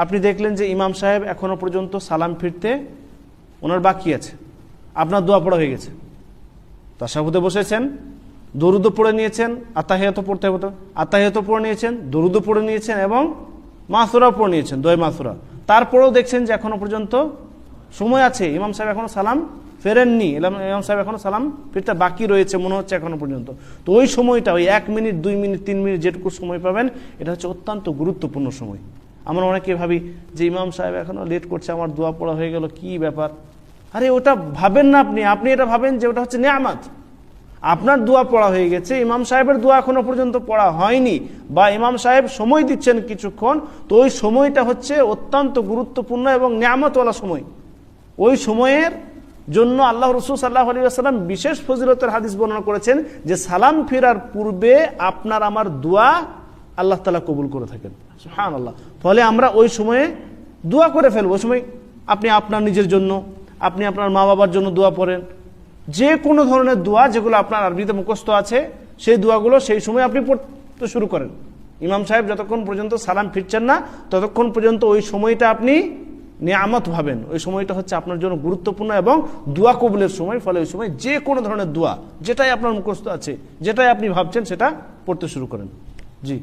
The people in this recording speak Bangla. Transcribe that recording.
আপনি দেখলেন যে ইমাম সাহেব এখনো পর্যন্ত সালাম ফিরতে ওনার বাকি আছে, আপনার দোয়া পড়া হয়ে গেছে, তাশাহুদে বসেছেন, দরুদ পড়ে নিয়েছেন, আত্তাহিয়াত পড়তে হতো, আত্তাহিয়াত পড়ে নিয়েছেন, দরুদ পড়ে নিয়েছেন এবং মাসুরা পড়ে নিয়েছেন, দোয়া মাসুরা। তারপরেও দেখছেন যে এখনো পর্যন্ত সময় আছে, ইমাম সাহেব এখনো সালাম ফেরেননি, ইমাম সাহেব এখনো সালাম ফিরতে বাকি রয়েছে মনে হচ্ছে এখনো পর্যন্ত। তো ওই সময়টা, ওই 1 মিনিট 2 মিনিট 3 মিনিট যেটুকু সময় পাবেন, এটা হচ্ছে অত্যন্ত গুরুত্বপূর্ণ সময়। আমরা অনেকে ভাবি যে ইমাম সাহেব এখনো লেট করছে, আমার দোয়া পড়া হয়ে গেল, কি ব্যাপার। আরে ওটা ভাবেন না, আপনি এটা ভাবেন যে ওটা হচ্ছে নেয়ামত। আপনার দোয়া পড়া হয়ে গেছে, ইমাম সাহেবের দোয়া এখনো পর্যন্ত পড়া হয়নি, বা ইমাম সাহেব সময় দিচ্ছেন কিছুক্ষণ, তো ওই সময়টা হচ্ছে অত্যন্ত গুরুত্বপূর্ণ এবং নেয়ামতওয়ালা সময়। ওই সময়ের জন্য আল্লাহ রাসূল সাল্লাল্লাহু আলাইহি ওয়াসাল্লাম বিশেষ ফজিলতের হাদিস বর্ণনা করেছেন যে সালাম ফেরার পূর্বে আপনার আমার দোয়া আল্লাহ তাআলা কবুল করে থাকেন। সুবহানাল্লাহ। ফলে আমরা ওই সময়ে দোয়া করে ফেলবো। ওই সময় আপনি আপনার নিজের জন্য, আপনি আপনার মা বাবার জন্য দোয়া পড়েন, যে কোনো ধরনের দোয়া যেগুলো আপনার আরবিতে মুখস্থ আছে, সেই দোয়াগুলো সেই সময় আপনি পড়তে শুরু করেন। ইমাম সাহেব যতক্ষণ পর্যন্ত সালাম ফিরছেন না, ততক্ষণ পর্যন্ত ওই সময়টা আপনি নিয়ামত ভাবেন। ওই সময়টা হচ্ছে আপনার জন্য গুরুত্বপূর্ণ এবং দোয়া কবুলের সময়। ফলে ওই সময় যে কোনো ধরনের দোয়া, যেটাই আপনার মুখস্থ আছে, যেটাই আপনি ভাবছেন, সেটা পড়তে শুরু করেন। জি।